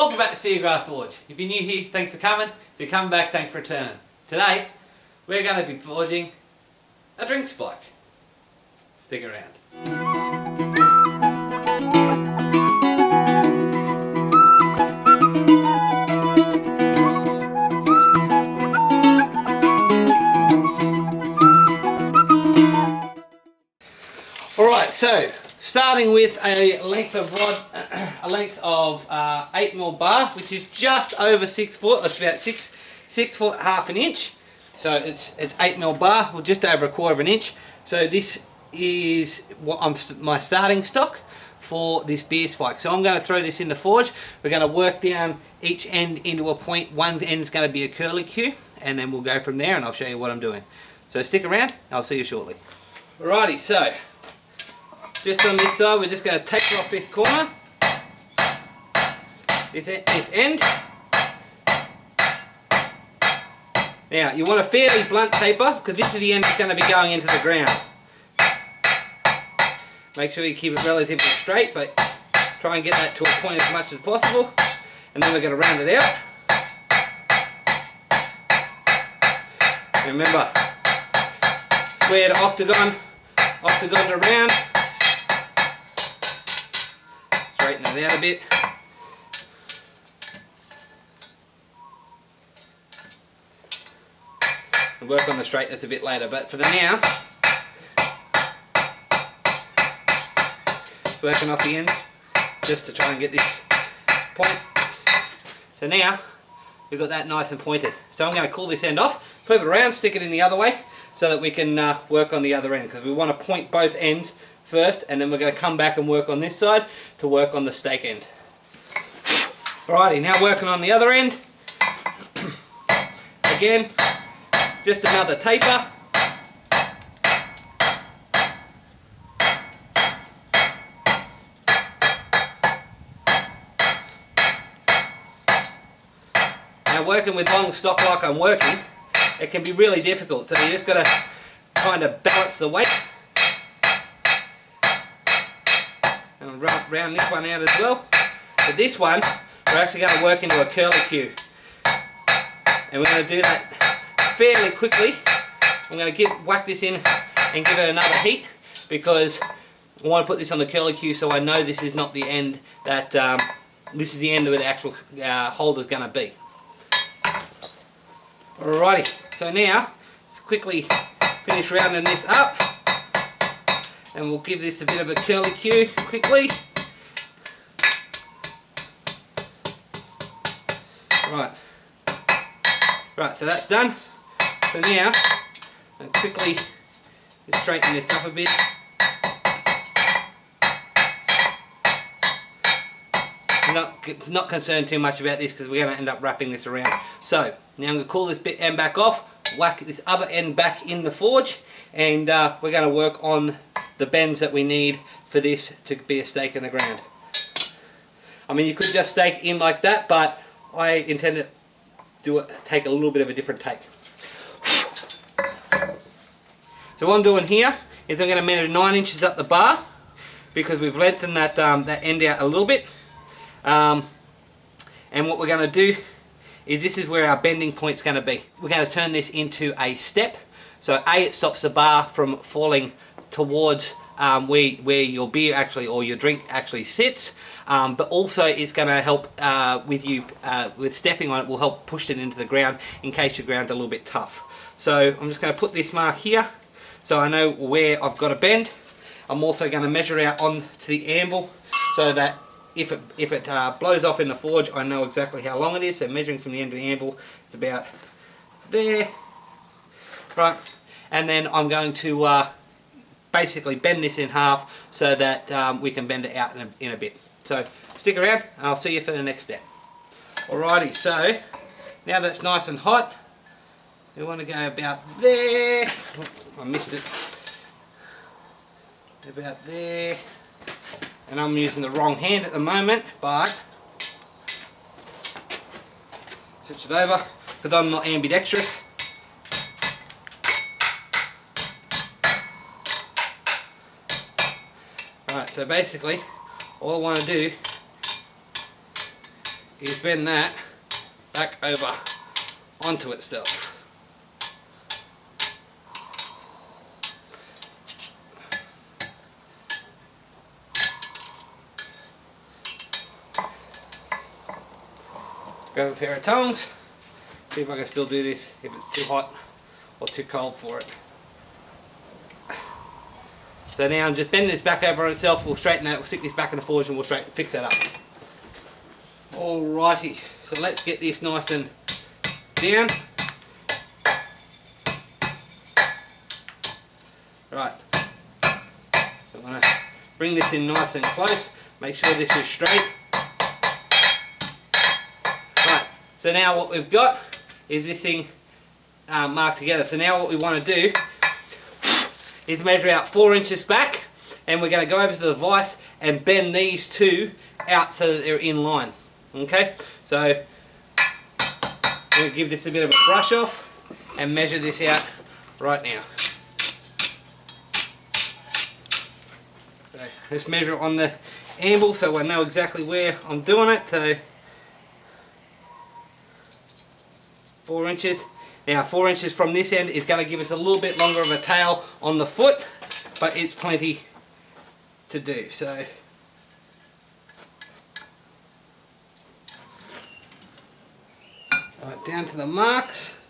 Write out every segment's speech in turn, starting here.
Welcome back to Speargrass Forge. If you're new here, thanks for coming. If you're coming back, thanks for returning. Today, we're going to be forging a drink spike. Stick around. Alright, so starting with a length of rod, a length of 8mm bar, which is just over 6 foot. It's about 6 foot half an inch. So it's 8mm bar, or just over 1/4 of an inch. So this is what my starting stock for this beer spike. So I'm going to throw this in the forge. We're going to work down each end into a point. One end is going to be a curlicue, and then we'll go from there, and I'll show you what I'm doing. So stick around. I'll see you shortly. Alrighty, so just on this side, we're just going to taper off this corner, this end. Now, you want a fairly blunt taper, because this is the end that's going to be going into the ground. Make sure you keep it relatively straight, but try and get that to a point as much as possible. And then we're going to round it out. And remember, square to octagon, octagon to round. Straighten it out a bit. And work on the straightness a bit later, but for the now, working off the end just to try and get this point. So now we've got that nice and pointed. So I'm going to cool this end off, flip it around, stick it in the other way so that we can work on the other end, because we want to point both ends first, and then we're going to come back and work on this side to work on the stake end. Alrighty, now working on the other end. Again, just another taper. Now working with long stock like I'm working, it can be really difficult, so you just got to kind of balance the weight. And I'll round this one out as well. But this one, we're actually going to work into a curlicue. And we're going to do that fairly quickly. I'm going to whack this in and give it another heat, because I want to put this on the curlicue so I know this is not the end that, this is the end where the actual holder is going to be. Alrighty, so now let's quickly finish rounding this up, and we'll give this a bit of a curlicue quickly. Right, so that's done. So now I'll quickly just straighten this up a bit. Not concerned too much about this, because we're going to end up wrapping this around. So now I'm going to cool this bit end back off, whack this other end back in the forge, and we're going to work on the bends that we need for this to be a stake in the ground. I mean, you could just stake in like that, but I intend to take a little bit of a different take. So what I'm doing here is I'm going to measure 9 inches up the bar, because we've lengthened that, that end out a little bit. And what we're going to do is, this is where our bending point's going to be. We're going to turn this into a step. So A, it stops the bar from falling towards where your beer actually, or your drink actually sits, but also it's going to help with stepping on it, will help push it into the ground in case your ground's a little bit tough. So I'm just going to put this mark here so I know where I've got to bend. I'm also going to measure out onto the anvil so that if it blows off in the forge, I know exactly how long it is. So measuring from the end of the anvil, it's about there. Right, and then I'm going to basically bend this in half so that we can bend it out in a bit. So stick around, and I'll see you for the next step. Alrighty, so now that's nice and hot, we want to go about there. Oh, I missed it. About there. And I'm using the wrong hand at the moment, but switch it over, because I'm not ambidextrous. Right, so basically all I want to do is bend that back over onto itself. Grab a pair of tongs, see if I can still do this if it's too hot or too cold for it. So now I'm just bending this back over on itself, we'll straighten it, we'll stick this back in the forge and we'll fix that up. Alrighty, so let's get this nice and down. Right, so I'm going to bring this in nice and close, make sure this is straight. Right, so now what we've got is this thing marked together. So now what we want to do is measure out 4 inches back, and we're going to go over to the vise and bend these two out so that they're in line. Okay, so I'm going to give this a bit of a brush off and measure this out right now. So let's measure it on the anvil so I know exactly where I'm doing it. So 4 inches. Now 4 inches from this end is going to give us a little bit longer of a tail on the foot, but it's plenty to do. So right, down to the marks,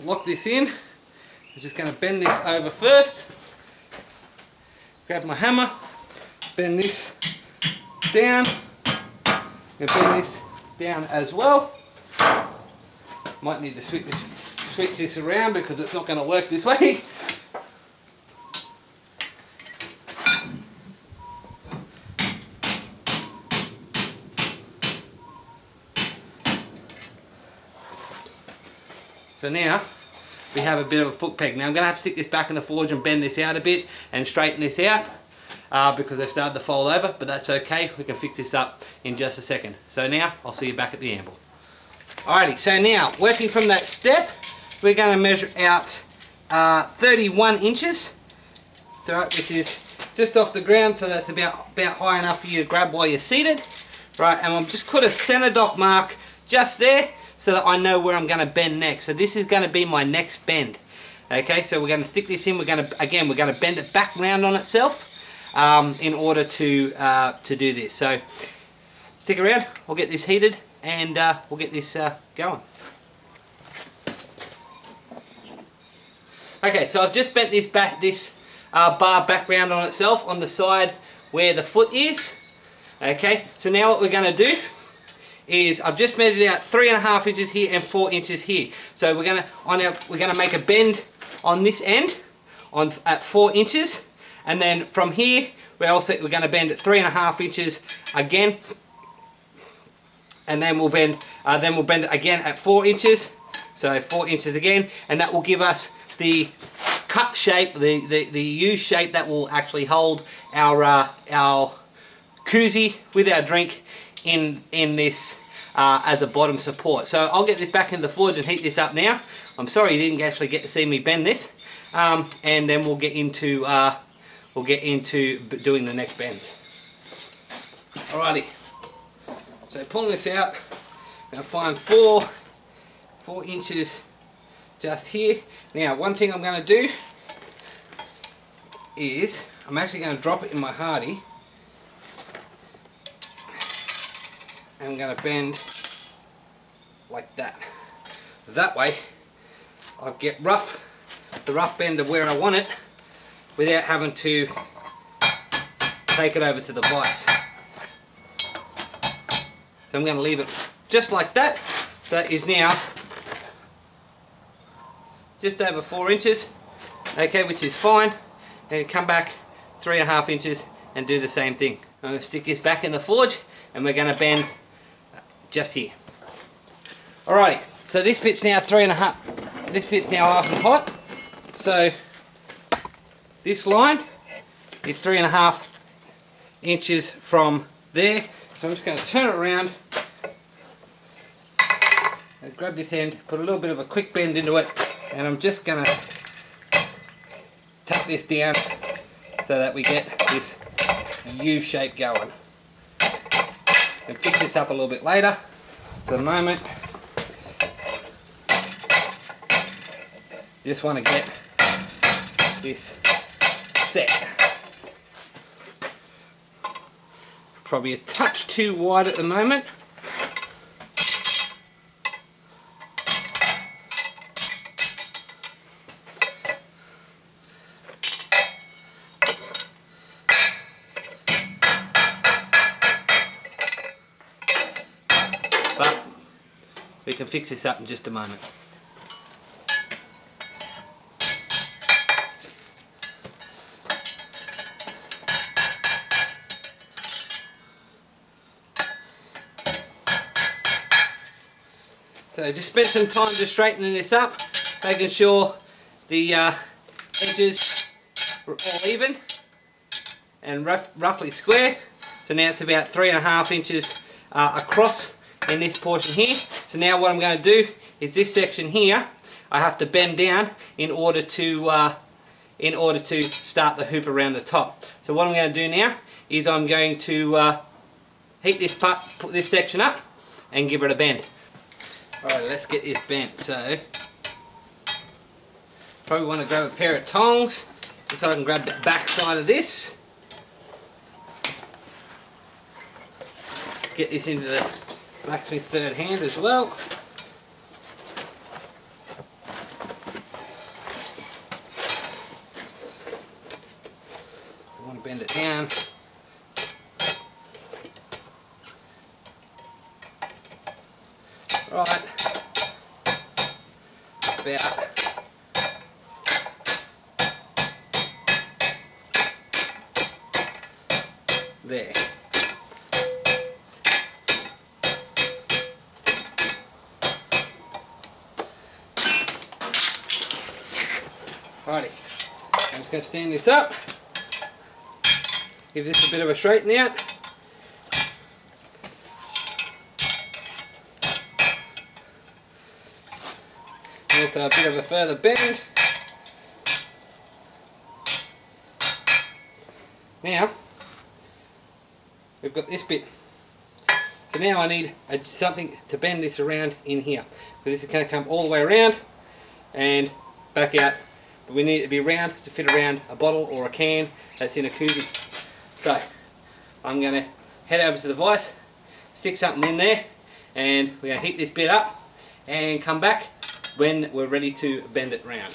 lock this in. I'm just going to bend this over first, grab my hammer, bend this down, and bend this down as well. Might need to switch this around because it's not going to work this way. So now we have a bit of a foot peg. Now I'm going to have to stick this back in the forge and bend this out a bit and straighten this out because they've started to fold over, but that's okay, we can fix this up in just a second. So now I'll see you back at the anvil. Alrighty, so now working from that step, we're going to measure out 31 inches, which is just off the ground, so that's about high enough for you to grab while you're seated. Right, and I'll just put a centre dot mark just there so that I know where I'm going to bend next. So this is going to be my next bend. Okay, so we're going to stick this in. We're going to bend it back round on itself in order to do this. So stick around. We'll get this heated and we'll get this going. Okay, so I've just bent this bar back round on itself on the side where the foot is. Okay, so now what we're going to do is I've just measured out 3.5 inches here and 4 inches here. So we're going to make a bend on this end at 4 inches, and then from here we're going to bend at 3.5 inches again, and then we'll bend it again at 4 inches. So 4 inches again, and that will give us the cup shape, the U shape that will actually hold our koozie with our drink in this as a bottom support. So I'll get this back in the forge and heat this up now. I'm sorry you didn't actually get to see me bend this, and then we'll get into doing the next bends. Alrighty. So pulling this out, I'm going to find 4 inches just here. Now one thing I'm going to do is I'm actually going to drop it in my hardy, and I'm going to bend like that. That way I'll get the rough bend of where I want it without having to take it over to the vise. So I'm going to leave it just like that. So that is now just over 4 inches, okay, which is fine. Then come back 3.5 inches and do the same thing. I'm going to stick this back in the forge and we're going to bend just here. Alrighty, so this bit's now 3.5. This bit's now half and hot. So this line is 3.5 inches from there. So I'm just going to turn it around and grab this end, put a little bit of a quick bend into it, and I'm just going to tap this down so that we get this U shape going. And fix this up a little bit later. For the moment, just want to get this set. Probably a touch too wide at the moment. But we can fix this up in just a moment. So just spent some time just straightening this up, making sure the edges are all even and roughly square. So now it's about 3.5 inches across in this portion here. So now what I'm going to do is this section here I have to bend down in order to start the hoop around the top. So what I'm going to do now is I'm going to heat this part, put this section up and give it a bend. Alright, let's get this bent. So probably want to grab a pair of tongs just so I can grab the back side of this. Let's get this into the blacksmith third hand as well. I want to bend it down. Right, about there. Righty, I'm just going to stand this up, give this a bit of a straighten out. With a bit of a further bend. Now we've got this bit. So now I need something to bend this around in here, because this is going to come all the way around and back out. But we need it to be round to fit around a bottle or a can that's in a koozie. So I'm going to head over to the vise, stick something in there, and we're going to heat this bit up and come back when we're ready to bend it round.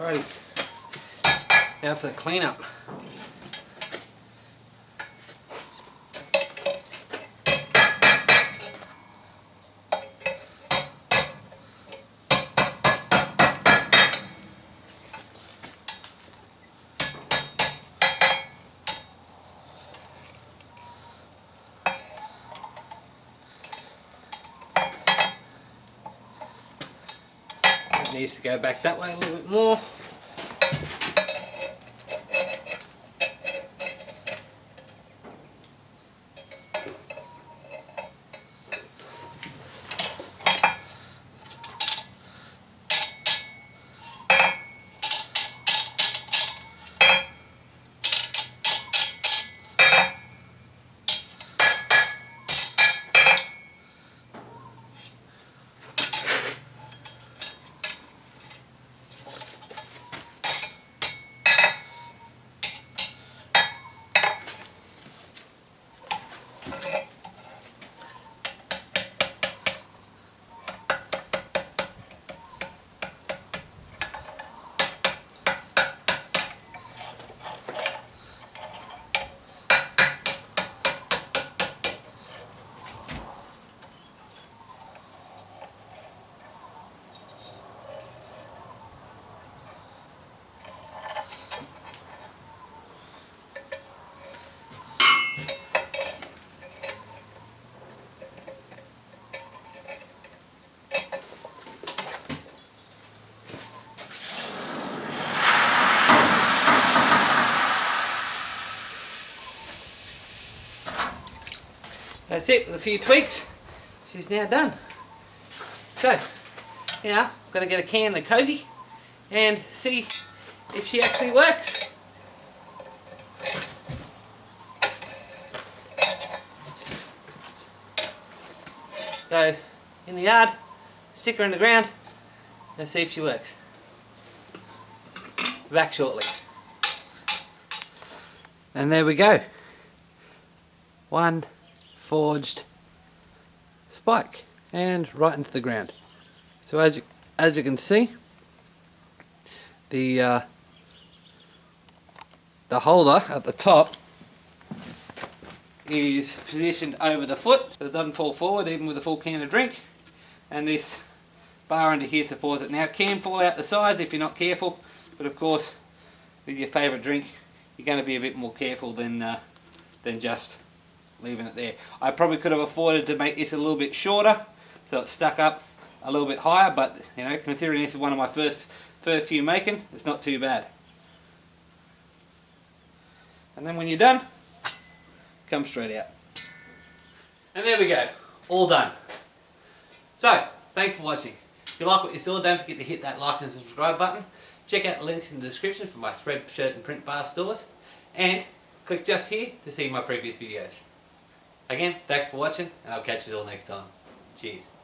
Alrighty, now for the cleanup. It needs to go back that way a little bit more. That's it, with a few tweaks, she's now done. So, now, I'm going to get a can of Cozy and see if she actually works. Go in the yard, stick her in the ground, and see if she works. Back shortly. And there we go. One forged spike and right into the ground. So as you can see, the holder at the top is positioned over the foot so it doesn't fall forward even with a full can of drink, and this bar under here supports it. Now it can fall out the sides if you're not careful, but of course with your favourite drink you're going to be a bit more careful than just leaving it there. I probably could have afforded to make this a little bit shorter so it stuck up a little bit higher, but you know, considering this is one of my first few making, it's not too bad. And then when you're done, come straight out. And there we go, all done. So, thanks for watching. If you like what you saw, don't forget to hit that like and subscribe button. Check out the links in the description for my thread, shirt and print bar stores. And click just here to see my previous videos. Again, thanks for watching, and I'll catch you all next time. Cheers.